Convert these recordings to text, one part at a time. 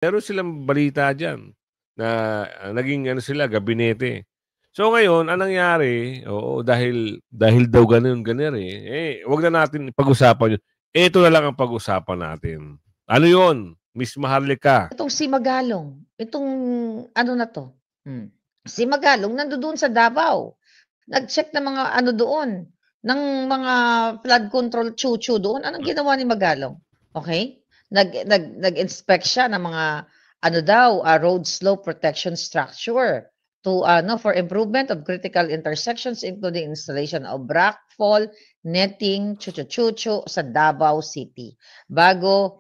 Meron silang balita diyan na naging ano sila, gabinete. So ngayon, anong nangyari, oo, dahil daw gano'n, ganyan, wag na natin pag-usapan yun. Ito na lang ang pag-usapan natin. Ano yun, Miss Maharlika? Itong si Magalong, itong ano na 'to, si Magalong nandodoon sa Davao. Nag-check ng mga ano doon, ng mga flood control chu-chu doon. Anong ginawa ni Magalong? Okay, nag-inspect siya ng mga ano daw, road slope protection structure to ano, for improvement of critical intersections including installation of rockfall, netting, chu-chu-chu-chu sa Davao City. Baguio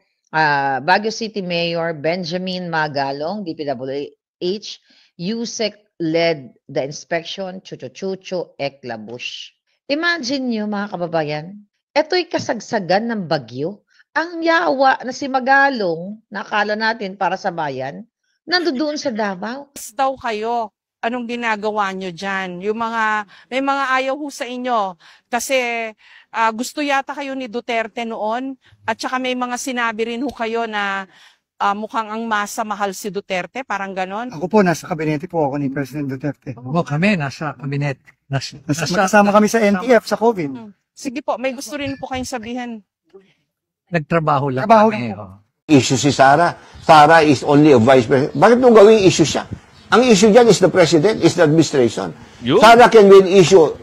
City Mayor Benjamin Magalong, DPWH, USEC led the inspection, chuchu-chuchu, eklabush. Imagine nyo mga kababayan, ito'y kasagsagan ng bagyo. Ang yawa na si Magalong, nakala natin para sa bayan, nandoon sa Davao. Daw kayo, anong ginagawa nyo dyan? May mga ayaw ho sa inyo kasi gusto yata kayo ni Duterte noon at saka may mga sinabi rin ho kayo na mukhang ang masa mahal si Duterte, parang ganon. Ako po, nasa kabinete po ako ni President Duterte. Oo, kami nasa kabinet. Kasama kami sa NTF, sa COVID. Sige po, may gusto rin po kayong sabihin. Nagtrabaho lang Trabaho kami. lang po. Oh. Issue si Sara. Sara is only a vice president. Bakit nung gawing issue siya? Ang issue dyan is the president, is the administration. Yun. Sara can win issue.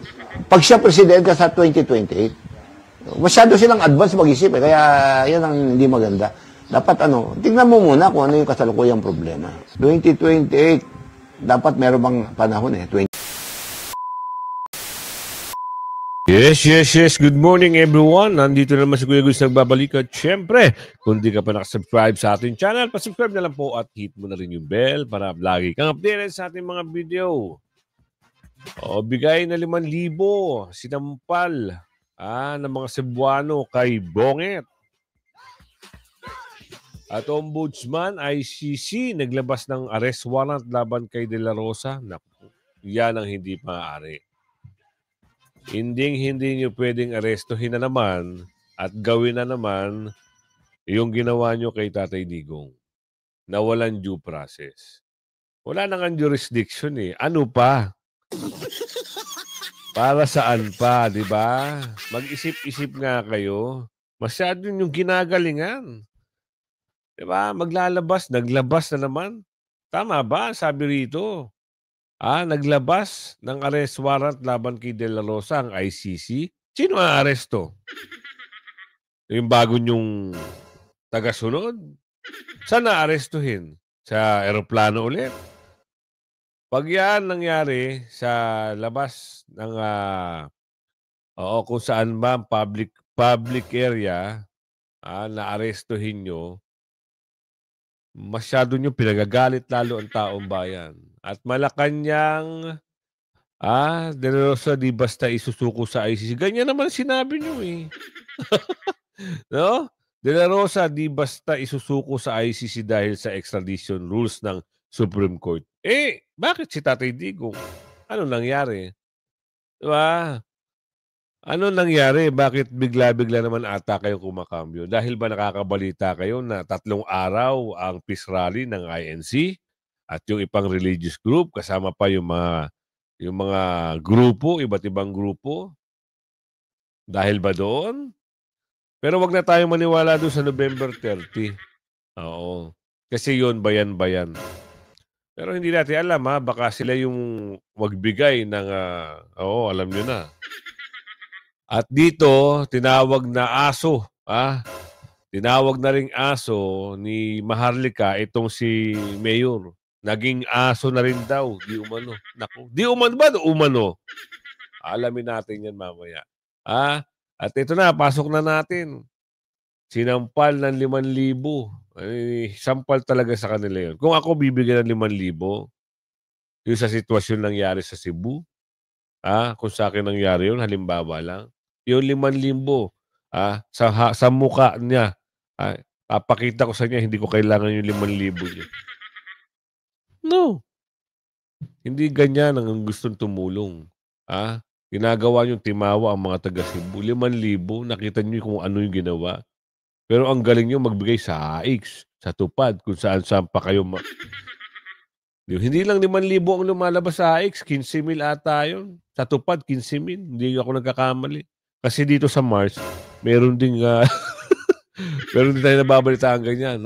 Pag siya presidente sa 2028, masyado silang advance mag-isip. Kaya yan ang hindi maganda. Dapat tingnan mo muna kung ano yung kasalukuyang problema. 2028, dapat meron bang panahon 20. Yes. Good morning, everyone. Nandito naman si Kuya Gus nagbabalik. At syempre, kung di ka pa nakasubscribe sa ating channel, pasubscribe na lang po at hit mo na rin yung bell para lagi kang updated sa ating mga video. O, bigay na 5,000 sinampal ng mga Cebuano kay Bonget. At Ombudsman ICC naglabas ng arrest warrant laban kay De La Rosa. Naku, yan ang hindi maaari. Hindi nyo pwedeng arestuhin na naman at gawin na naman yung ginawa nyo kay Tatay Digong na walang due process. Wala nang jurisdiction Ano pa? Para saan pa, di ba? Mag-isip-isip nga kayo. Masyado yung ginagalingan. Di ba? Naglabas na naman. Tama ba? Sabi rito. Naglabas ng arrest warrant laban kay De La Rosa ang ICC. Sino ang aresto? Yung bago nyong tagasunod? Saan na-arestuhin? Sa eroplano ulit? Pag yan nangyari sa labas ng kung saan ba public area na-arestuhin nyo, masyado nyo pinagagalit lalo ang taong bayan. At Malacanang, De La Rosa di basta isusuko sa ICC. Ganyan naman sinabi nyo No? De La Rosa di basta isusuko sa ICC dahil sa extradition rules ng Supreme Court. Bakit si Tatay Digong? Ano nangyari? Diba? Ano nangyari? Bakit bigla-bigla naman ata kayo kumakambyo? Dahil ba nakakabalita kayo na 3 araw ang peace rally ng INC? At yung ibang religious group, kasama pa yung mga grupo, iba't ibang grupo. Dahil ba doon? Pero wag na tayong maniwala doon sa November 30. Oo. Kasi yun, bayan-bayan. Pero hindi natin alam baka sila yung magbigay ng, alam nyo na. At dito, tinawag na aso, tinawag na ring aso ni Maharlika itong si Mayor. Naging aso na rin daw. Di umano. Naku. Di umano ba? Umano. Alamin natin yan mamaya. At ito na, pasok na natin. Sinampal ng 5,000. Sampal talaga sa kanila yun. Kung ako bibigyan ng 5,000, yung sa sitwasyon nangyari sa Cebu, kung sa akin nangyari yun, halimbawa lang, yung 5,000, sa mukha niya, papakita ko sa niya, hindi ko kailangan yung 5,000 niya. No. Hindi ganyan ang gustong tumulong. Ginagawa niyong timawa ang mga taga Cebu. 5,000, nakita niyo kung ano yung ginawa. Pero ang galing niyo magbigay sa AIX, sa TUPAD, kung saan-saan pa kayo hindi lang 5,000 ang lumalabas sa AIX, 15,000 ata yun. Sa TUPAD, 15,000. Hindi ako nagkakamali. Kasi dito sa Mars, meron ding meron din tayo nababalitaan ganyan.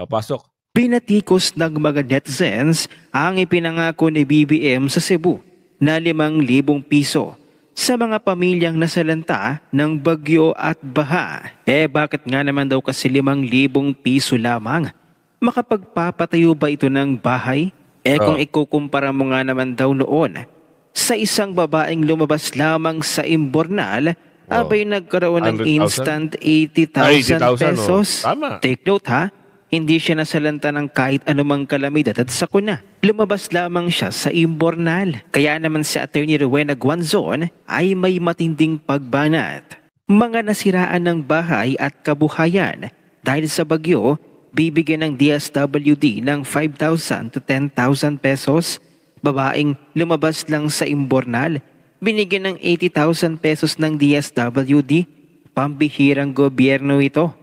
Pasok. Pinatikos ng mga netizens ang ipinangako ni BBM sa Cebu na 5,000 piso sa mga pamilyang nasalanta ng bagyo at baha. Bakit nga naman daw kasi 5,000 piso lamang? Makapagpapatayo ba ito ng bahay? Kung ikukumpara mo nga naman daw noon, sa isang babaeng lumabas lamang sa Imbornal, abay nagkaroon ng 100,000? instant 80,000 pesos. Tama. Take note ha, hindi siya nasalanta ng kahit anumang kalamidad at sakuna. Lumabas lamang siya sa Imbornal. Kaya naman si Atty. Rowena Guanzon ay may matinding pagbanat. Mga nasiraan ng bahay at kabuhayan dahil sa bagyo, bibigyan ng DSWD ng 5,000 to 10,000 pesos. Babaeng lumabas lang sa Imbornal, binigyan ng 80,000 pesos ng DSWD. Pambihirang gobyerno ito.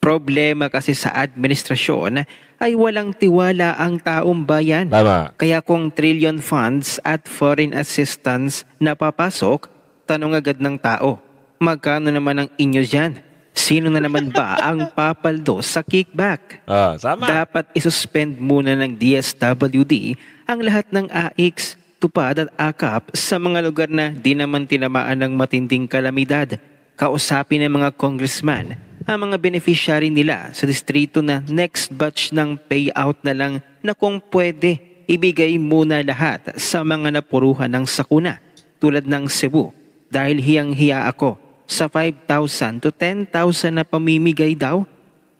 Problema kasi sa administrasyon ay walang tiwala ang taong bayan. Tama. Kaya kung trillion funds at foreign assistance na papasok, tanong agad ng tao, magkano naman ang inyo dyan? Sino na naman ba ang papaldo sa kickback? Tama. Dapat isuspend muna ng DSWD ang lahat ng AIX, TUPAD at AKAP sa mga lugar na di naman tinamaan ng matinding kalamidad. Kausapin ng mga congressman ang mga beneficiary nila sa distrito na next batch ng payout na lang na kung pwede ibigay muna lahat sa mga napuruhan ng sakuna tulad ng Cebu dahil hiyang-hiya ako sa 5,000 to 10,000 na pamimigay daw.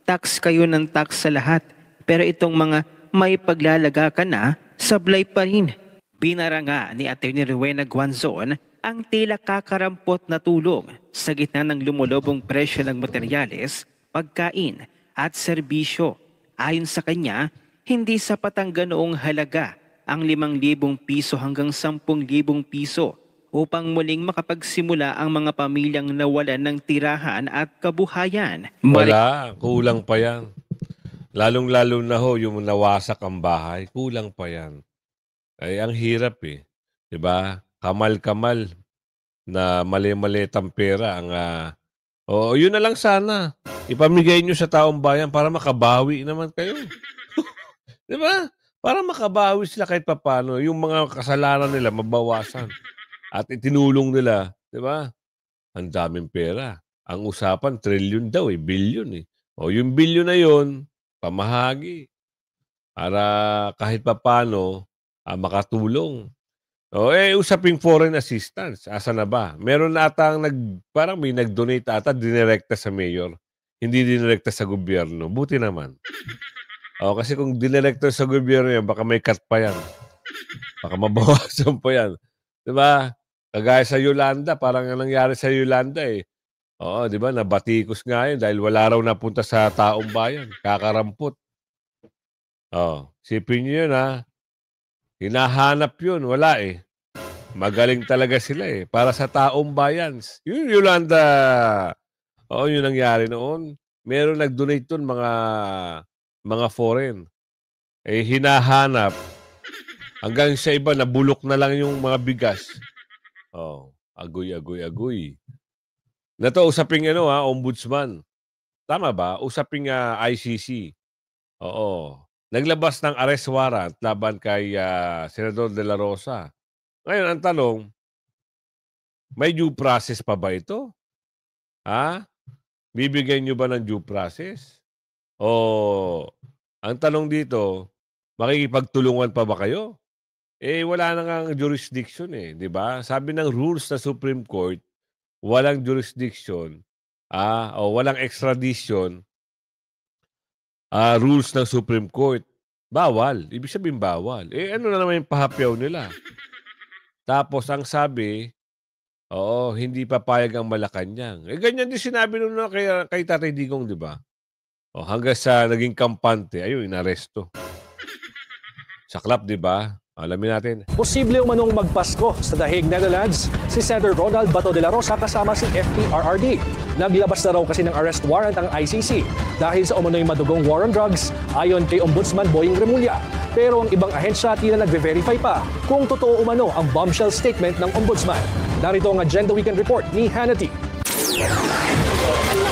Tax kayo ng tax sa lahat pero itong mga may paglalaga ka na sablay pa rin. Binara nga ni Atty. Rowena Guanzon ang tila kakarampot na tulong sa gitna ng lumulubong presyo ng materyales, pagkain at serbisyo. Ayon sa kanya, hindi sapat ang ganoong halaga ang 5,000 piso hanggang 10,000 piso upang muling makapagsimula ang mga pamilyang nawalan ng tirahan at kabuhayan. Wala, kulang pa yan. Lalong-lalo na yung nawasak ang bahay, kulang pa yan. Ay, ang hirap Diba? Kamal-kamal na mali-malitang pera ang yun na lang sana. Ipamigay nyo sa taong bayan para makabawi naman kayo. Diba? Para makabawi sila kahit papano. Yung mga kasalanan nila mabawasan. At itinulong nila, diba? Ang daming pera. Ang usapan, trillion daw billion yung billion na yun, pamahagi. Para kahit papano, makatulong. Usaping foreign assistance. Asa na ba? Meron na atang parang may nag-donate ata, dinirekta sa mayor. Hindi dinirekta sa gobyerno. Buti naman. Kasi kung dinirekta sa gobyerno yan, baka may cut pa yan. Baka mabawasan pa yan. Diba? Kagaya sa Yolanda, parang nangyari sa Yolanda diba? Nabatikos nga yun dahil wala raw napunta sa taong bayan. Kakarampot. Sipin nyo yun hinahanap yun, wala Magaling talaga sila para sa taong bayan. Yung Yolanda, yun nangyari noon. Meron nag-donate dun mga foreign. Hinahanap. Hanggang sa iba, nabulok na lang yung mga bigas. Agoy. Nato, usaping ombudsman. Tama ba? Usaping ICC. Naglabas ng arrest warrant laban kay Senador De La Rosa. Ngayon, ang tanong, may due process pa ba ito? Bibigyan nyo ba ng due process? Ang tanong dito, makikipagtulungan pa ba kayo? Wala na nga jurisdiction di ba? Sabi ng rules sa Supreme Court, walang jurisdiction, o walang extradition, rules ng Supreme Court. Bawal. Ibig sabihin bawal. Ano na naman yung pahapyaw nila? Tapos ang sabi, hindi papayag ang Malacanang. Ganyan din sinabi nung kay Tatay Digong, di ba? Hanggang sa naging kampante, inaresto. Saklap, di ba? Alamin natin. Posible umanong magpasko sa The Hague, Netherlands si Senator Ronald Bato de la Rosa kasama si FPRRD. Naglabas na raw kasi ng arrest warrant ang ICC dahil sa umano'y madugong war on drugs ayon kay Ombudsman Boying Remulla. Pero ang ibang ahensya tila nagve-verify pa kung totoo umano ang bombshell statement ng Ombudsman. Narito ang Agenda Weekend Report ni Hannity.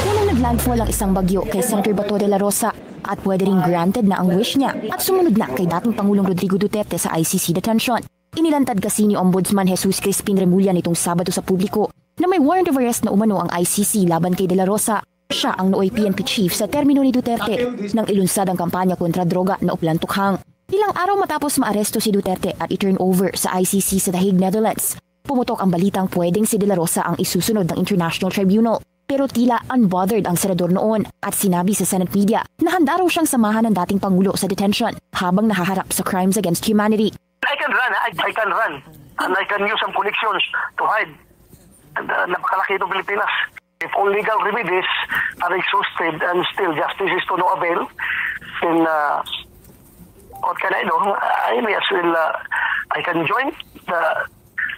Unang naglandfall ang isang bagyo kay Senator Bato de la Rosa at pwede ring granted na ang wish niya at sumunod na kay dating Pangulong Rodrigo Duterte sa ICC detention. Inilantad kasi ni Ombudsman Jesus Crispin Remulla nitong Sabado sa publiko na may warrant of arrest na umano ang ICC laban kay de la Rosa. Siya ang nooy PNP chief sa termino ni Duterte nang ilunsad ang kampanya kontra droga na Uplan-Tukhang. Ilang araw matapos maaresto si Duterte at i-turn over sa ICC sa The Hague, Netherlands, pumutok ang balitang pwedeng si de la Rosa ang isusunod ng International Tribunal. Pero tila unbothered ang senador noon at sinabi sa Senate media na handa raw siyang samahan ng dating Pangulo sa detention habang nahaharap sa crimes against humanity. I can run, I can run. And I can use some connections to hide. And napakalaki itong Pilipinas. If all legal remedies are exhausted and still justice is to no avail, then what can I do? I may as well, I can join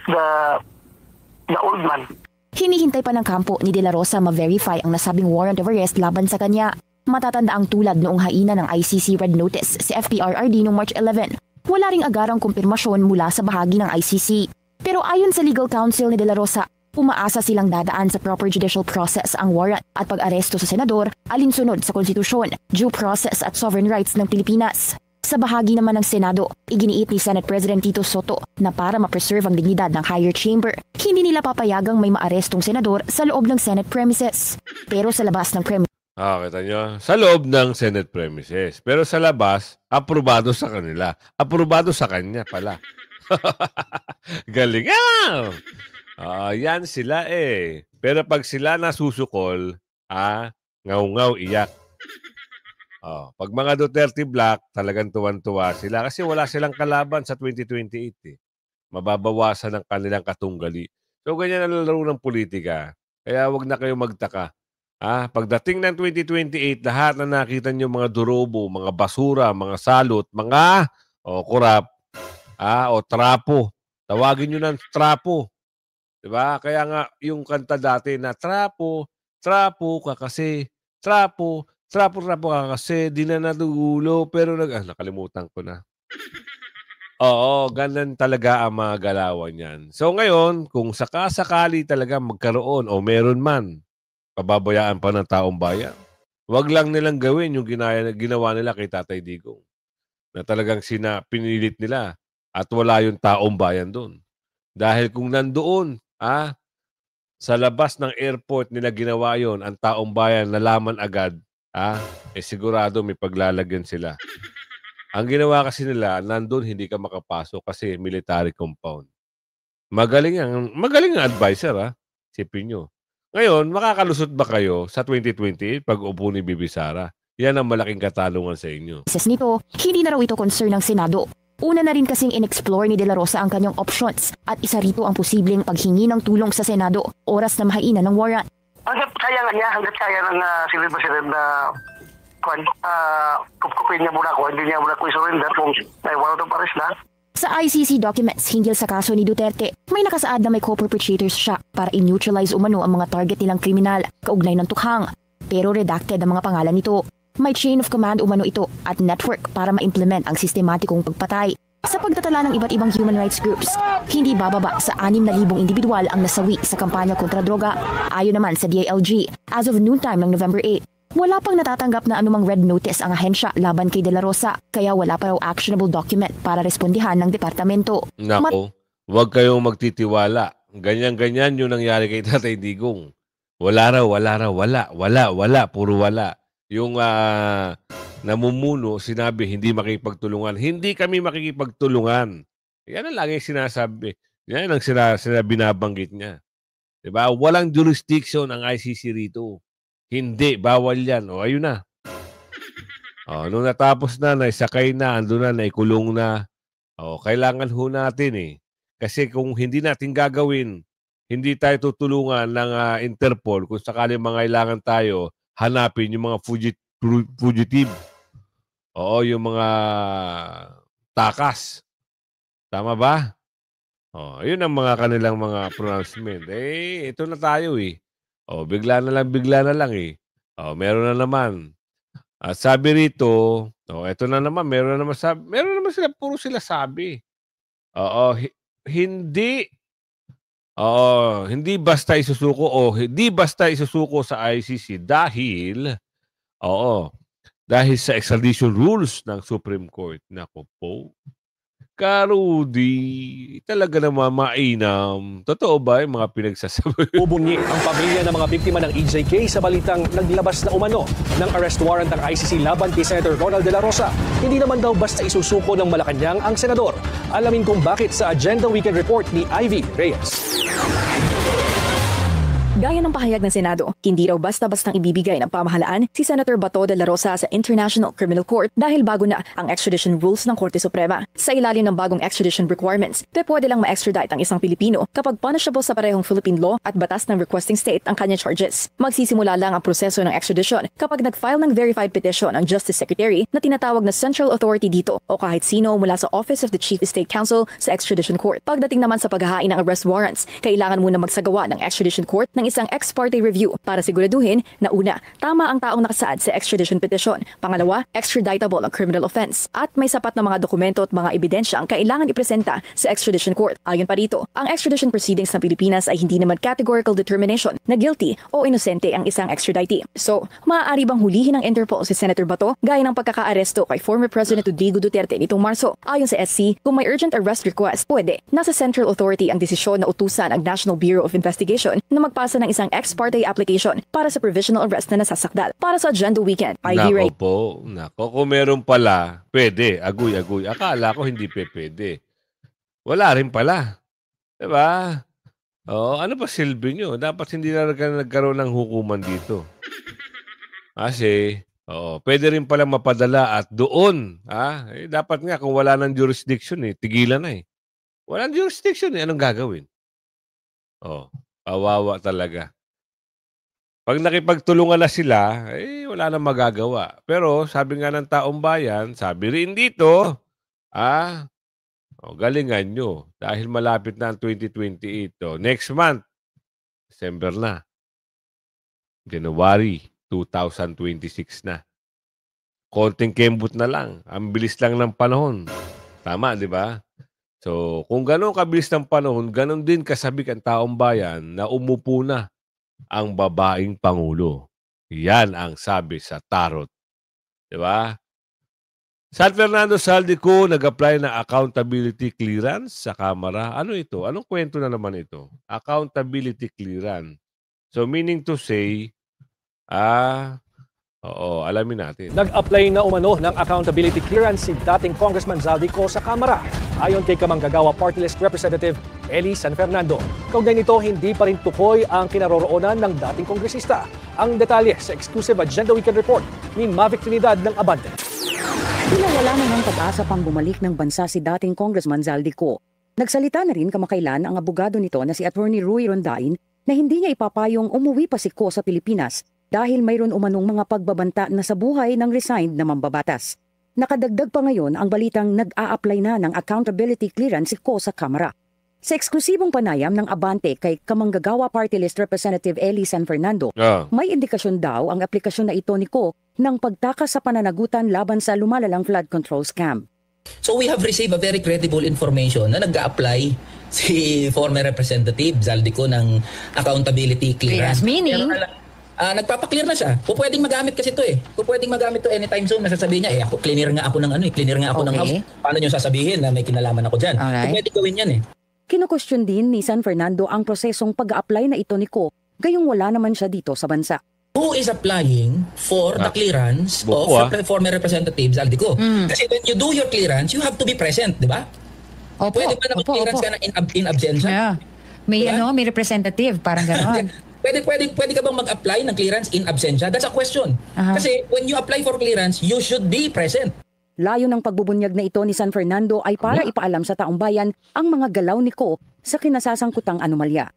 the old man. Hinihintay pa ng kampo ni de la Rosa ma-verify ang nasabing warrant of arrest laban sa kanya. Matatanda ang tulad noong haina ng ICC Red Notice si FPRRD noong March 11. Wala ring agarang kumpirmasyon mula sa bahagi ng ICC. Pero ayon sa legal counsel ni de la Rosa, umaasa silang dadaan sa proper judicial process ang warrant at pag-aresto sa senador alinsunod sa konstitusyon, due process at sovereign rights ng Pilipinas. Sa bahagi naman ng Senado, iginiit ni Senate President Tito Soto na para ma-preserve ang dignidad ng higher chamber, hindi nila papayagang may maarestong senador sa loob ng Senate premises. Pero sa labas ng premises, Kita nyo? Sa loob ng Senate premises. Pero sa labas, aprobado sa kanila. Aprobado sa kanya pala. Galing. Yan sila eh. Pero pag sila nasusukol, ngaw-ngaw, iyak. Pag mga Duterte Black, talagang tuwan-tuwa sila kasi wala silang kalaban sa 2028 eh. Mababawasan ang kanilang katunggali. So ganyan ang laro ng politika. Kaya wag na kayo magtaka. Pagdating ng 2028, lahat na nakita nyo mga durobo, mga basura, mga salot, mga kurap, o trapo. Tawagin nyo ng trapo. Diba? Kaya nga yung kanta dati na trapo ka kasi, trapo ka kasi, di na natugulo, pero nakalimutan ko na. Oo, ganun talaga ang mga galawan yan. So ngayon, kung sakasakali talaga magkaroon o meron man, pababayaan pa ng taong bayan, wag lang nilang gawin yung ginawa nila kay Tatay Digong. Na talagang pinilit nila at wala yung taong bayan doon. Dahil kung nandoon, sa labas ng airport nila ginawa yon, ang taong bayan nalaman agad, sigurado may paglalagyan sila. Ang ginawa kasi nila, nandun hindi ka makapasok kasi military compound. Magaling ang advisor, sipin nyo. Ngayon, makakalusot ba kayo sa 2028 pag upo ni Bibi Sara? Yan ang malaking katanungan sa inyo. Nito, hindi na raw ito concern ng Senado. Una na rin kasing in-explore ni de la Rosa ang kanyang options at isa rito ang posibleng paghingi ng tulong sa Senado oras na mahainan ng warrant. Hanggat kaya ng Civil President na kupkupin niya muna ako, hindi niya muna ko i-surrender kung may warrant of arrest na. Sa ICC documents hinggil sa kaso ni Duterte, may nakasaad na may co-perpetrators siya para i-neutralize umano ang mga target nilang kriminal kaugnay ng Tukhang. Pero redacted ang mga pangalan nito. May chain of command umano ito at network para ma-implement ang sistematikong pagpatay. Sa pagtatala ng iba't ibang human rights groups, hindi bababa sa 6,000 individual ang nasawi sa kampanya kontra droga. Ayon naman sa DILG, as of noontime ng November 8, wala pang natatanggap na anumang red notice ang ahensya laban kay de la Rosa, kaya wala pa raw actionable document para respondihan ng departamento. Nako, huwag kayong magtitiwala. Ganyan-ganyan yung nangyari kay Tatay Digong. Wala, puro wala. Yung namumuno, sinabi, hindi makikipagtulungan. Hindi kami makikipagtulungan. Yan ang lagi sinasabi. Yan ang binabanggit niya. Diba? Walang jurisdiction ang ICC rito. Hindi, bawal yan. Ayun na. Nung natapos na, naisakay na, ando na, naikulong na. Kailangan ho natin Kasi kung hindi natin gagawin, hindi tayo tutulungan ng Interpol kung sakali mangailangan tayo, hanapin yung mga fugitive. Yung mga takas. Tama ba? Yun ang mga kanilang mga pronouncement. Ito na tayo eh. Bigla na lang eh. Meron na naman. At sabi rito, ito na naman, meron naman sila, puro sila sabi. Hindi basta isusuko sa ICC dahil sa extradition rules ng Supreme Court. Nako po. Karudi, talaga naman mainam. Totoo ba yung mga pinagsasabi? Ubunyi ang pamilya ng mga biktima ng EJK sa balitang naglabas na umano ng arrest warrant ng ICC laban kay Senator Ronald De La Rosa. Hindi naman daw basta isusuko ng Malacanang ang senador. Alamin kung bakit sa Agenda Weekend Report ni Ivy Reyes. Gaya ng pahayag ng Senado, hindi raw basta-bastang ibibigay ng pamahalaan si Senator Bato de la Rosa sa International Criminal Court dahil bago na ang extradition rules ng Korte Suprema. Sa ilalim ng bagong extradition requirements, pwede lang ma-extradite ang isang Pilipino kapag punishable sa parehong Philippine law at batas ng requesting state ang kanyang charges. Magsisimula lang ang proseso ng extradition kapag nag-file ng verified petition ang Justice Secretary na tinatawag na Central Authority dito o kahit sino mula sa Office of the Chief State Counsel sa Extradition Court. Pagdating naman sa paghahain ng arrest warrants, kailangan muna magsagawa ng Extradition Court ng isang ex parte review para siguraduhin na una, tama ang taong nakasaad sa extradition petition. Pangalawa, extraditable ang criminal offense. At may sapat na mga dokumento at mga ebidensya ang kailangan ipresenta sa extradition court. Ayon pa rito, ang extradition proceedings ng Pilipinas ay hindi naman categorical determination na guilty o inosente ang isang extraditee. So, maaari bang hulihin ng Interpol si Senator Bato gaya ng pagkakaaresto kay former President Rodrigo Duterte nitong Marso? Ayon sa SC, kung may urgent arrest request, pwede. Nasa Central Authority ang desisyon na utusan ang National Bureau of Investigation na magpasa ng isang ex parte application para sa provisional arrest na nasasakdal. Para sa Agenda Weekend, Ivy Ray. Nako, kung meron pala, pwede, agoy-agoy. Akala ko hindi pwede. Wala rin pala. Diba? Ano pa silbi nyo? Dapat hindi na nagkaroon ng hukuman dito. Kasi, pwede rin pala mapadala at doon, dapat nga kung wala ng jurisdiction, tigilan na eh. Walang jurisdiction anong gagawin? Kawawa talaga. Pag nakipagtulungan na sila, wala nang magagawa. Pero sabi nga ng taong bayan, sabi rin dito, galingan nyo. Dahil malapit na ang 2028. Next month, December na. January 2026 na. Konting kembot na lang. Ang bilis lang ng panahon. Tama, di ba? So, kung gano'n kabilis ng panahon, gano'n din kasabik ang taong bayan na umupo na ang babaeng Pangulo. Yan ang sabi sa tarot. Diba? San Fernando Saldico nag-apply na accountability clearance sa Kamara. Ano ito? Anong kwento na naman ito? Accountability clearance. So meaning to say, alamin natin. Nag-apply na umano ng accountability clearance si dating Congressman Zaldico sa Kamara. Ayon kay Kamanggagawa Party List Representative Eli San Fernando. Kaugnay nito, hindi pa rin tukoy ang kinaroroonan ng dating kongresista. Ang detalye sa exclusive Agenda Weekend Report ni Mavic Trinidad ng Abante. Wala namang pag-asa pang bumalik ng bansa si dating Congressman Zaldico. Nagsalita na rin kamakailan ang abogado nito na si Attorney Rui Rondain na hindi niya ipapayong umuwi pa si Ko sa Pilipinas dahil mayroon umanong mga pagbabanta na sa buhay ng resigned na mambabatas. Nakadagdag pa ngayon ang balitang nag-a-apply na ng accountability clearance si Ko sa Kamara. Sa eksklusibong panayam ng Abante kay Kamanggagawa Party List Representative Eli San Fernando, may indikasyon daw ang aplikasyon na ito ni Ko ng pagtakas sa pananagutan laban sa lumalalang flood control scam. So we have received a very credible information na nag-a-apply si former Representative Zaldico ng accountability clearance. Meaning? Nagpapaklear na siya. Kung pwedeng magamit kasi ito Kung pwedeng magamit ito anytime soon, nasasabihin niya, ako, cleaner nga ako ng ng house. Paano niyo sasabihin na may kinalaman ako dyan? Kung pwedeng gawin yan Kino-question din ni San Fernando ang prosesong pag-a-apply na ito ni Ko, gayong wala naman siya dito sa bansa. Who is applying for the clearance of former Representative Zaldico? Kasi when you do your clearance, you have to be present, di ba? Pwede ba na clearance ka na in absentia? Yeah. May may representative, parang gano'n. Pwede ka bang mag-apply ng clearance in absentia? That's a question. Kasi when you apply for clearance, you should be present. Layo ng pagbubunyag na ito ni San Fernando ay para ipaalam sa taong bayan ang mga galaw ni Ko sa kinasasangkutang anomalya.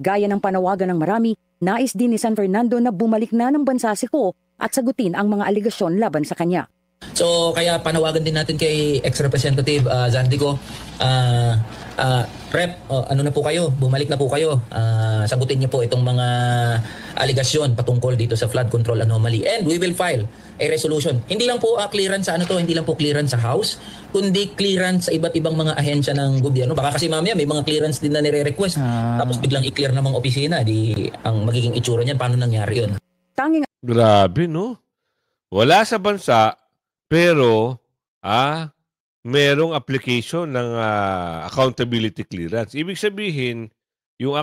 Gaya ng panawagan ng marami, nais din ni San Fernando na bumalik na ng bansa si Ko at sagutin ang mga aligasyon laban sa kanya. So kaya panawagan din natin kay ex-representative Zandico, Rep, ano na po kayo, bumalik na po kayo, sagutin niyo po itong mga aligasyon patungkol dito sa flood control anomaly, and we will file a resolution. Hindi lang po clearance sa hindi lang po clearance sa House, kundi clearance sa iba't ibang mga ahensya ng gobyerno. Baka kasi mamaya may mga clearance din na nire-request, tapos biglang i-clear ng mga opisina, di ang magiging itsura niyan, paano nangyari yun? Grabe, no? Wala sa bansa, pero merong application ng accountability clearance. Ibig sabihin, yung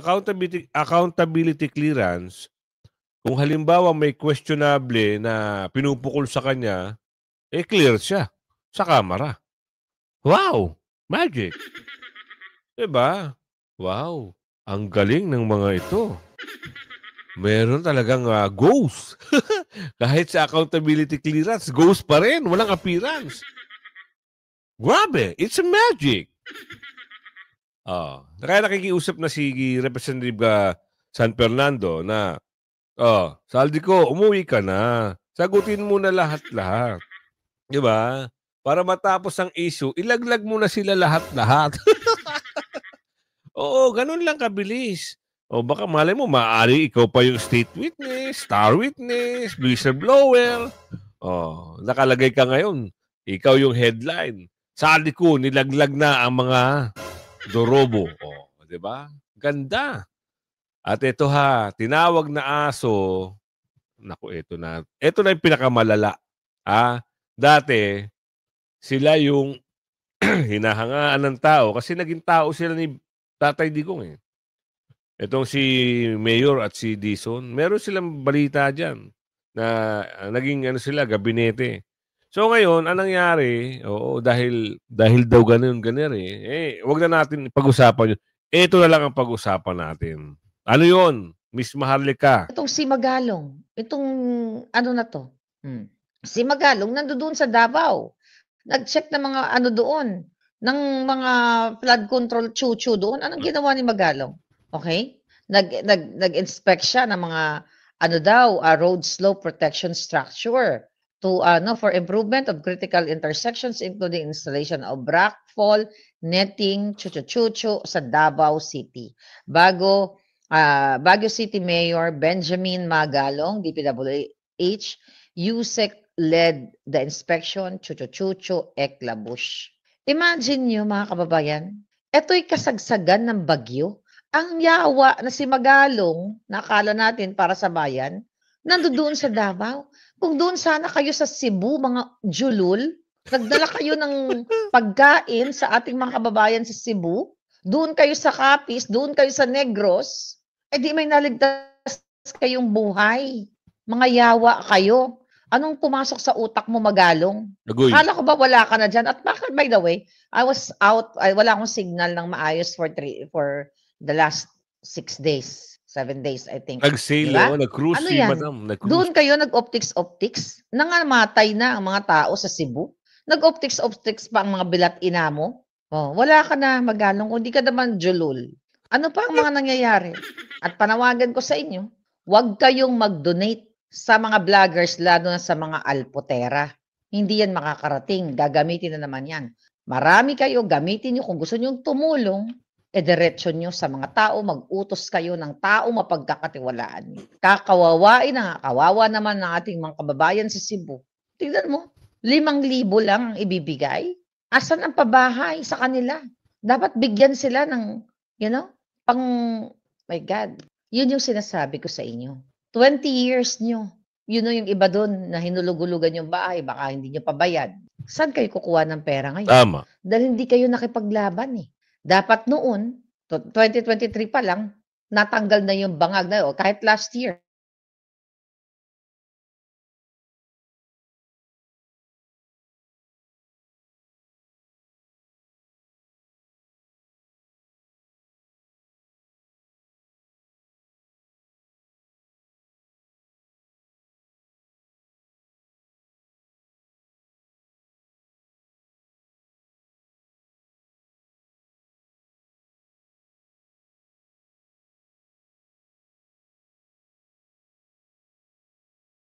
accountability clearance, kung halimbawa may questionable na pinupukol sa kanya, clear siya sa kamera. Wow! Magic! Diba? Wow! Ang galing ng mga ito. Meron talagang ghost. Kahit sa accountability clearance, ghost pa rin. Walang appearance. Grabe, it's a magic. Kaya nakikiusap na si Representative San Fernando na, Saldico, umuwi ka na. Sagutin mo na lahat-lahat. Di ba? Para matapos ang issue, ilaglag mo na sila lahat-lahat. Oo, ganun lang kabilis. O baka malay mo, maaari ikaw pa yung state witness, star witness, whistleblower. Nakalagay ka ngayon. Ikaw yung headline. Sabi ko, nilaglag na ang mga dorobo. Di ba? Ganda. At ito tinawag na aso. Naku, ito na. Ito na yung pinakamalala. Dati, sila yung hinahangaan ng tao kasi naging tao sila ni Tatay Digong . Itong si Mayor at si Dizon, meron silang balita dyan na naging sila, gabinete. So ngayon, anong nangyari? Dahil daw ganun wag na natin pag-usapan yun. Ito na lang ang pag-usapan natin. Ano yun? Miss Maharlika. Itong si Magalong, itong si Magalong nandoon sa Davao. Nag-check ng mga doon, ng mga flood control chuchu doon. Anong ginawa ni Magalong? Okay? Nag-inspect siya ng mga road slope protection structure to for improvement of critical intersections, including installation of rockfall netting chuchu sa Davao City. Baguio City Mayor Benjamin Magalong, DPWH, USEC led the inspection chuchu Eklabush. Imagine nyo mga kababayan, ito'y kasagsagan ng bagyo. Ang yawa na si Magalong, nakala natin para sa bayan, nandoon sa Davao. Kung doon sana kayo sa Cebu, mga julul, nagdala kayo ng pagkain sa ating mga kababayan sa Cebu, doon kayo sa Capiz, doon kayo sa Negros, di may naligtas kayong buhay. Mga yawa kayo. Anong pumasok sa utak mo, Magalong? Agoy. Kala ko ba wala ka na dyan? At bakit, by the way, I was out, wala akong signal ng maayos for the last 6 days, 7 days, I think. Nag-sail, diba? nag-cruise si yan? Madam. Nag-cruise. Doon kayo nag-optics-optics? Nangamatay na ang mga tao sa Cebu? Nag-optics-optics pa ang mga bilat-ina mo? Wala ka na, Magalong, kung di ka naman julul. Ano pa ang mga nangyayari? At panawagan ko sa inyo, huwag kayong mag-donate sa mga vloggers, lalo na sa mga alpotera. Hindi yan makakarating. Gagamitin na naman yan. Marami kayo, gamitin nyo. Kung gusto nyo tumulong, diretso nyo sa mga tao, mag-utos kayo ng tao mapagkakatiwalaan. Kakawawain na kawawa naman ng ating mga kababayan sa Cebu. Tignan mo, 5,000 lang ang ibibigay. Asan ang pabahay sa kanila? Dapat bigyan sila ng, my God. Yun yung sinasabi ko sa inyo. 20 years nyo. Yung iba doon na hinulugulugan yung bahay, baka hindi nyo pabayad. Saan kayo kukuha ng pera ngayon? Tama. Dahil hindi kayo nakipaglaban . Dapat noon, 2023 pa lang, natanggal na yung bangag na yun. Kahit last year,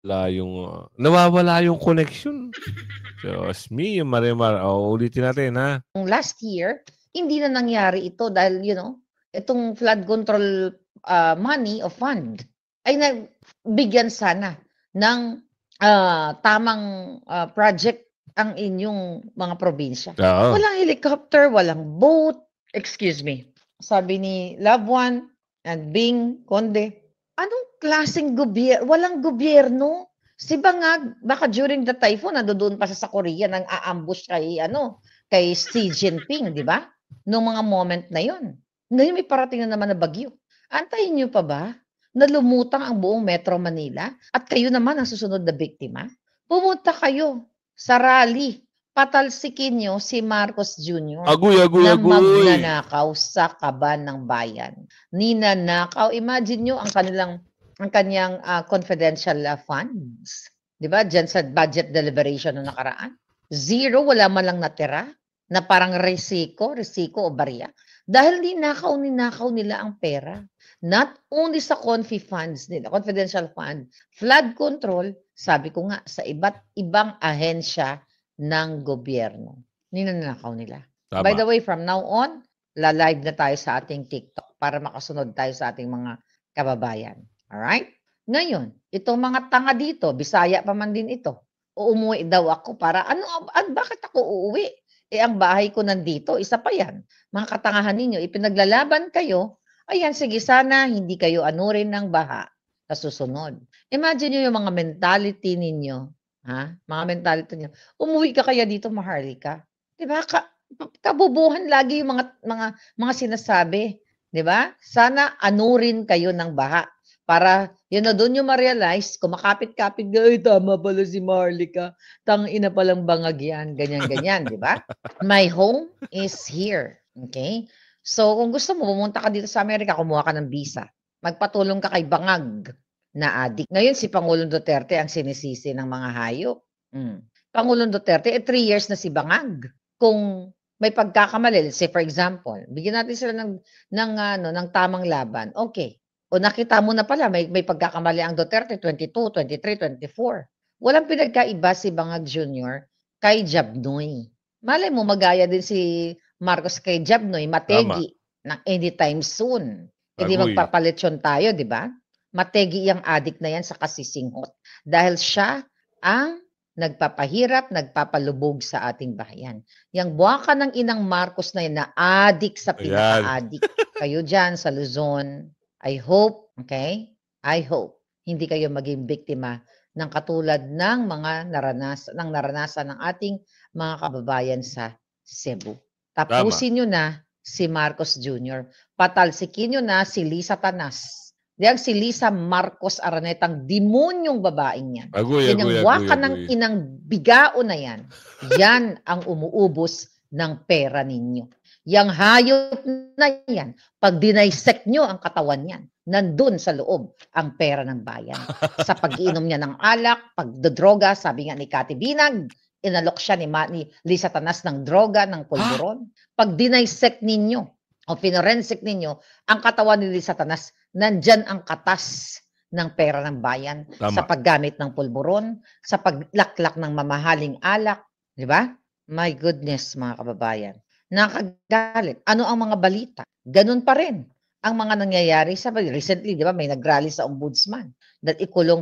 nawawala yung connection. Diyos me, Marimar. Ulitin natin, ha? Last year, hindi na nangyari ito dahil, itong flood control money o fund ay nabigyan sana ng tamang project ang inyong mga probinsya. Oo. Walang helicopter, walang boat. Excuse me. Sabi ni Loved One and Bing Conde, anong klaseng gobyerno? Walang gobyerno. Si Bangag, baka during the typhoon, nandoon pa sa Korea nang aambush kay Xi Jinping, di ba? Noong mga moment na yon. Ngayon may parating na naman na bagyo. Antayin niyo pa ba na lumutang ang buong Metro Manila at kayo naman ang susunod na biktima? Pumunta kayo sa rally. Patalsikin niyo si Marcos Jr. Agoy. na magnanakaw sa kaban ng bayan. Ninanakaw. Imagine niyo ang kanyang confidential funds. 'Di ba? Diyan sa budget deliberation na nakaraan. Zero, wala man lang natira na parang resiko o barya. Dahil ninakaw nila ang pera. Not only sa funds nila, confidential fund, flood control, sabi ko nga, sa iba't ibang ahensya ng gobyerno. Ninanakaw nila. Tama. By the way, from now on, live na tayo sa ating TikTok para makasunod tayo sa ating mga kababayan. Alright? Ngayon, itong mga tanga dito, Bisaya pa man din ito, umuwi daw ako para, bakit ako uuwi? Ang bahay ko nandito, isa pa yan. Mga katangahan ninyo, ipinaglalaban kayo, ayan, sige, sana hindi kayo anurin ng baha sa susunod. Imagine nyo yung mga mentality ninyo, mga mentality ninyo. Umuwi ka kaya dito, Maharlika? Diba? Kabubuhan lagi yung mga sinasabi. Diba? Sana anurin kayo ng baha. Para yun na doon yung ma-realize, kumakapit-kapit, ay tama pala si Maharlika, tangina palang bangag yan, ganyan, di ba? My home is here. Okay? So, kung gusto mo, pumunta ka dito sa Amerika, kumuha ka ng visa. Magpatulong ka kay bangag na adik. Ngayon, si Pangulong Duterte ang sinisisi ng mga hayop. Pangulong Duterte, 3 years na si bangag. Kung may pagkakamali, let's say for example, bigyan natin sila ng tamang laban. Okay. O nakita mo na pala, may pagkakamali ang Duterte, 22, 23, 24. Walang pinagkaiba si Bangag Jr. kay Jabnoy. Malay mo, magaya din si Marcos kay Jabnoy, mategi ng anytime soon. Hindi magpapalitsyon tayo, di ba? Mategi yung adik na yan sa kasisinghot. Dahil siya ang nagpapahirap, nagpapalubog sa ating bayan. Yang buwaka ng inang Marcos na yan na adik sa pinaka-adik. Kayo dyan sa Luzon, I hope, okay? I hope hindi kayo maging biktima ng katulad ng mga naranasan ng ating mga kababayan sa Cebu. Tapusin nyo na si Marcos Jr. Patalsikin nyo na si Lisa Tanas. Diyan si Lisa Marcos Aranetang demonyong babaeng yan. Yan ang waka ng inang bigao na yan. Yan ang umuubos ng pera ninyo. Yang hayop na yan, pag dinisect nyo ang katawan yan, nandun sa loob ang pera ng bayan. Sa pag-iinom niya ng alak, pagdodroga, sabi nga ni Kati Binag, inalok siya ni Lisa Tanas ng droga, ng pulburon. Pag dinisect ninyo o finorensic ninyo ang katawan ni Lisa Tanas, nandyan ang katas ng pera ng bayan. Sa paggamit ng pulburon, sa paglaklak ng mamahaling alak. Di ba? My goodness, mga kababayan. Nakagalit. Ano ang mga balita? Ganun pa rin ang mga nangyayari recently, di ba? May nagrally sa ombudsman that ikulong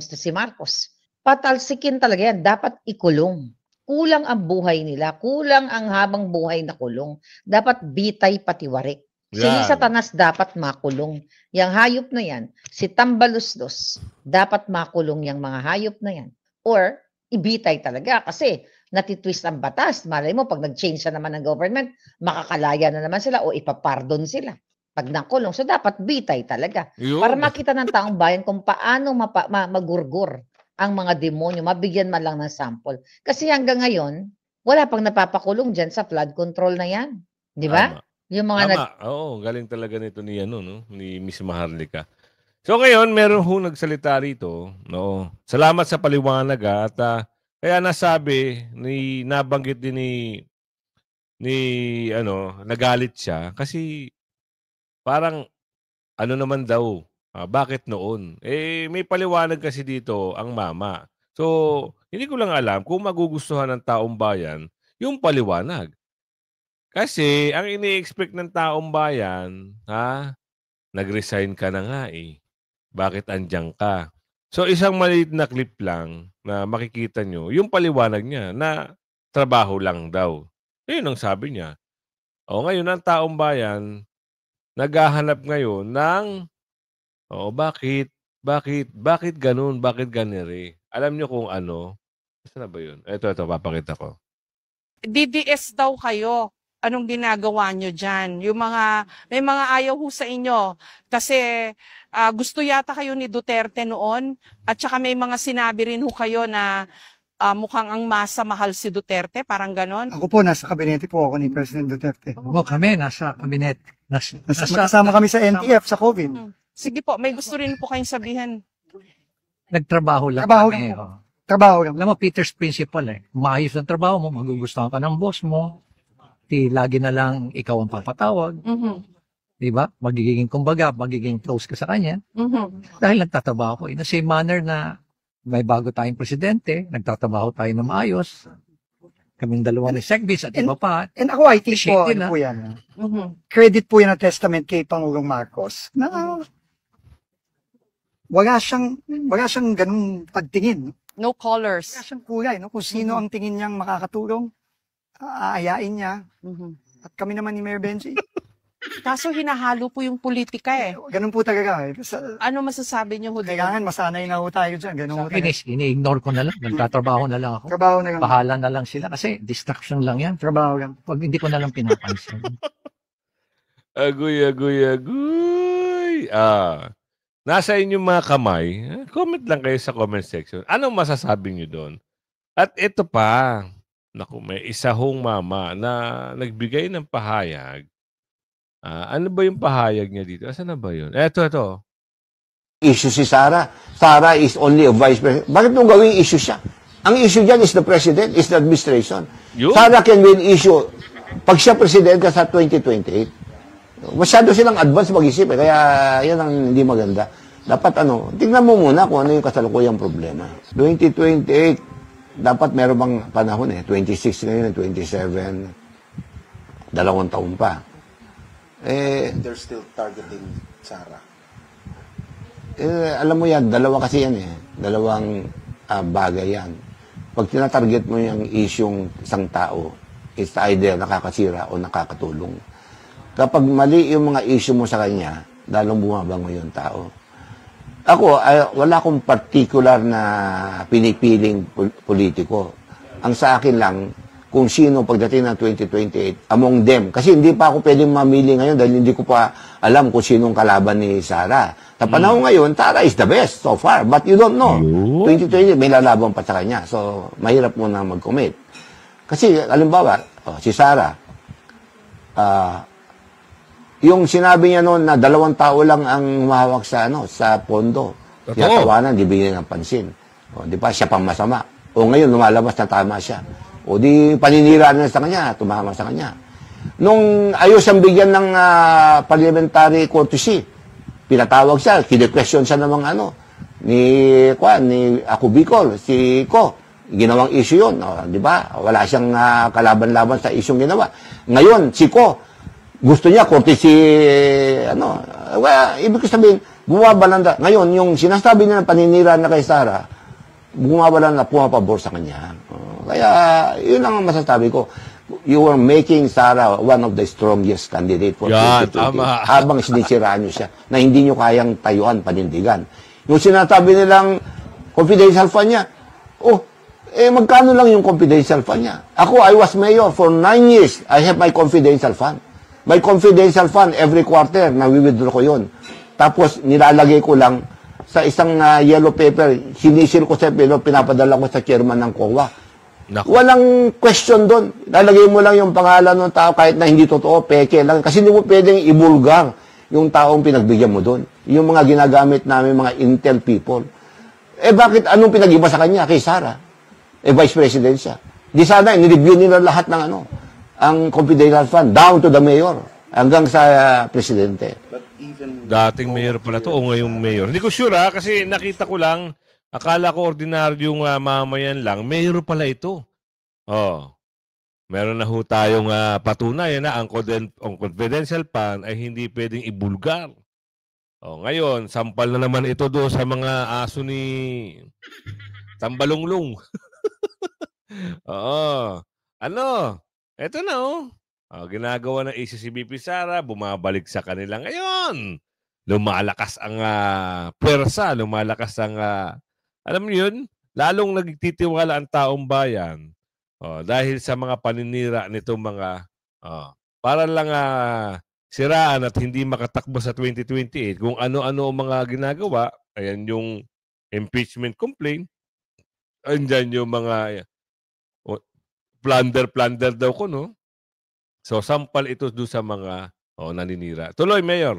si Marcos. Patalsikin talaga yan. Dapat ikulong. Kulang ang buhay nila. Kulang ang habang buhay na kulong. Dapat bitay patiwarik. Si Lisa Tanas dapat makulong. Yang hayop na yan, si Tambaluslos, dapat makulong yung mga hayop na yan. Or, ibitay talaga kasi natitwist ang batas. Malay mo, pag nag-change na naman ng government, makakalaya na naman sila o ipapardon sila pag nakulong. So, dapat bitay talaga. Para makita ng taong bayan kung paano magurgur ang mga demonyo, mabigyan man lang ng sample. Kasi hanggang ngayon, wala pang napapakulong dyan sa flood control na yan. Di ba? Yung mga Oo, galing talaga nito ni Miss Maharlika. So ngayon, meron nagsalita rito. No? Salamat sa paliwanag at kaya nasabi, nabanggit din nagalit siya kasi parang naman daw, Bakit noon? May paliwanag kasi dito ang mama. So, hindi ko lang alam kung magugustuhan ng taong bayan yung paliwanag. Kasi ang ini-expect ng taong bayan, nag-resign ka na nga eh. Bakit andiyan ka? So, isang maliit na clip lang na makikita nyo, yung paliwanag niya na trabaho lang daw. Yun ang sabi niya. O ngayon, ang taong bayan, naghahanap ngayon ng, bakit ganun? Bakit ganire? Alam nyo kung ano? Saan na ba yun? Ito, papakita ko. DDS daw kayo. Anong ginagawa nyo dyan? May mga ayaw ho sa inyo. Kasi gusto yata kayo ni Duterte noon. At saka may mga sinabi rin ho kayo na mukhang ang masa mahal si Duterte. Parang ganon. Ako po, nasa kabinete po ako ni President Duterte. Oo, kami, nasa kabinet. Kasama kami sa NTF, sa COVID. Sige po, may gusto rin po kayong sabihin. Nagtrabaho lang Trabaho kami. lang po. Trabaho lang. Alam mo, Peter's principle maayos ang trabaho mo, magugustuhan ka ng boss mo. Lagi na lang ikaw ang papatawag. Di ba? Magiging close ka sa kanya. Dahil nagtatrabaho ko in the same manner na may bago tayong presidente, nagtatrabaho tayo na maayos. Kaming dalawa ni Segbis at iba pa. And ako, I think po, po yan. Credit po yan ang testament kay Pangulong Marcos na wala siyang ganung pagtingin. No colors. Wala siyang kulay. No? Kung sino ang tingin niyang makakatulong, aayain niya. At kami naman ni Mayor Benji. Kaso hinahalo po yung politika eh. Ganun po talaga. Ano masasabi niyo ho? Kailangan masanay na ho tayo dyan. Ganun ho talaga. Ini-ignore ko na lang. Nagtatrabaho na lang ako. Trabaho na lang. Bahala na lang sila. Kasi distraction lang yan. Trabaho lang. Pag hindi ko na lang pinapansin. Agoy. Nasa inyong mga kamay. Comment lang kayo sa comment section. Anong masasabi niyo doon? At ito pa. Naku, may isa hong mama na nagbigay ng pahayag. Ano ba yung pahayag niya dito? Asan na ba yun? Ito. Issue si Sara. Sara is only a vice president. Bakit nung gawing issue siya? Ang issue dyan is the president, is the administration. Sara can win issue. Pag siya presidente sa 2028, masyado silang advance mag-isip. Kaya yan ang hindi maganda. Dapat tingnan mo muna kung ano yung kasalukuyang problema. 2028, dapat meron bang panahon 26 ngayon, 27, 2 taon pa. They're still targeting Sara. Alam mo yan, dalawa kasi yan Dalawang bagay yan. Pag tinatarget mo yung isyong isang tao, it's either nakakasira o nakakatulong. Kapag mali yung mga issue mo sa kanya, lalong bumabango yung tao. Ako, wala akong particular na pinipiling politiko. Ang sa akin lang, kung sino pagdating ng 2028, among them. Kasi hindi pa ako pwedeng mamili ngayon dahil hindi ko pa alam kung sinong kalaban ni Sara. Sa panahon ngayon, Sara is the best so far. But you don't know. 2028, may lalaban pa sa kanya. So, mahirap mo na mag-commit. Kasi, halimbawa, si Sara, yung sinabi niya noon na 2 tao lang ang humahawak sa pondo. Kaya tawanan, di bigyan ng pansin. Di ba? Siya pang masama. O ngayon, lumalabas na tama siya. O di paninira na sa kanya, tumama sa kanya. Nung ayos ang bigyan ng parliamentary courtesy, pinatawag siya, kine-question siya ng mga ni Ako Bicol, si Ko. Ginawang issue yun. Di ba? Wala siyang kalaban-laban sa isyong ginawa. Ngayon, si Ko, gusto niya, courtesy, ibig sabihin, bumabalanda. Ngayon, yung sinasabi niya na paninira na kay Sara, bumabalanda, pumapabor sa kanya. Kaya, yun ang masasabi ko. You are making Sara one of the strongest candidate for 2020. Habang sinisiraan niyo siya, na hindi niyo kayang tayuan, panindigan. Yung sinasabi nilang confidential fund niya, magkano lang yung confidential fund niya? Ako, I was mayor for 9 years. I have my confidential fund. May confidential fund every quarter, na-withdraw ko yun. Tapos, nilalagay ko lang sa isang yellow paper, sinisil ko sa pilo, pinapadala ko sa chairman ng COA. Walang question doon. Lalagay mo lang yung pangalan ng tao kahit na hindi totoo, peke lang. Kasi hindi mo pwedeng ibulgar yung taong pinagbigyan mo doon. Yung mga ginagamit namin, mga intel people. Bakit anong pinag-iba sa kanya kay Sara? Vice President siya. Di sana, nireview nila lahat ng ang confidential fund down to the mayor hanggang sa presidente. But even Dating mayor pala to o ngayong mayor. Hindi ko sure kasi nakita ko lang, akala ko ordinaryong mamayan lang, mayor pala ito. Oh. Meron na ho tayong patunay na ang confidential fund ay hindi pwedeng ibulgar. Oh, ngayon, sampal na naman ito do sa mga aso ni Tambalonglong. Oo. Ano? Ito na ginagawa ng ACC-BP Sara, bumabalik sa kanila ngayon. Lumalakas ang pwersa, lumalakas ang alam niyo yun, lalong nagtitiwala ang taong bayan. Dahil sa mga paninira nitong mga para lang siraan at hindi makatakbo sa 2028 kung ano-ano ang mga ginagawa. Ayan yung impeachment complaint. Andyan yung mga plunder daw ko, no? So, sampal ito doon sa mga naninira. Tuloy, Mayor.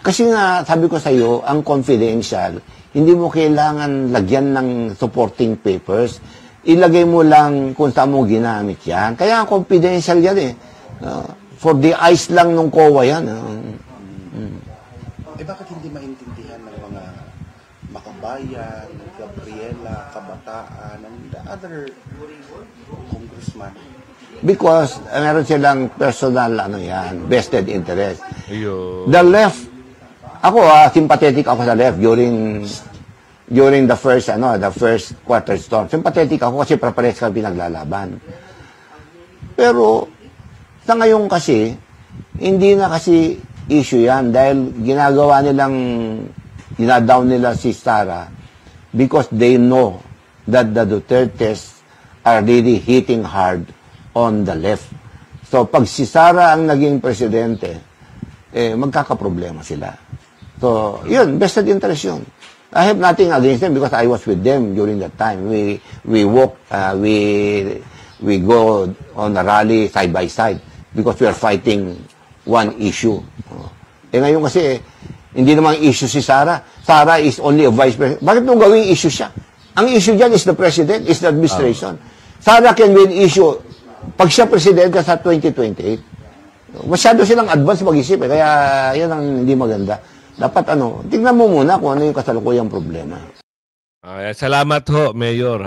Kasi nga, sabi ko sa iyo, ang confidential, hindi mo kailangan lagyan ng supporting papers. Ilagay mo lang kung saan mo ginamit yan. Kaya confidential yan eh. For the eyes lang nung COA yan. Bakit hindi maintindihan ng mga makabayan, Gabriela, Kabataan, and the other congressman? Because meron silang personal vested interest. Ayun. The left, ako sympathetic ako sa left during the first quarter storm. Sympathetic ako kasi pares kami pinaglalaban. Pero sa ngayon kasi hindi na kasi issue yan dahil ginadown nila si Sara because they know that the Dutertes are really hitting hard on the left. So pag si Sara ang naging presidente, magkakaproblema sila. So yun, vested interest yun. I have nothing against them because I was with them during that time. We walk, we go on a rally side by side because we are fighting one issue. Ngayon kasi, hindi namang issue si Sara. Sara is only a vice president. Bakit nung gawing issue siya? Ang issue dyan is the president, is the administration. Sara can win issue. Pag siya presidente sa 2028, masyado silang advance mag-isip. Kaya yan ang hindi maganda. Dapat tingnan mo muna kung ano yung kasalukuyang problema. Salamat ho, Mayor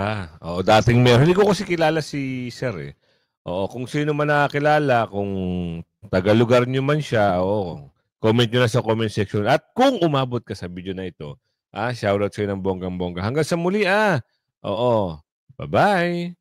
dating Mayor. Hindi ko kasi kilala si Sir eh. Kung sino man nakakilala, kung taga-lugar nyo man siya, comment nyo na sa comment section. At kung umabot ka sa video na ito, shoutout sa'yo ng bonggang-bongga. Hanggang sa muli Bye-bye.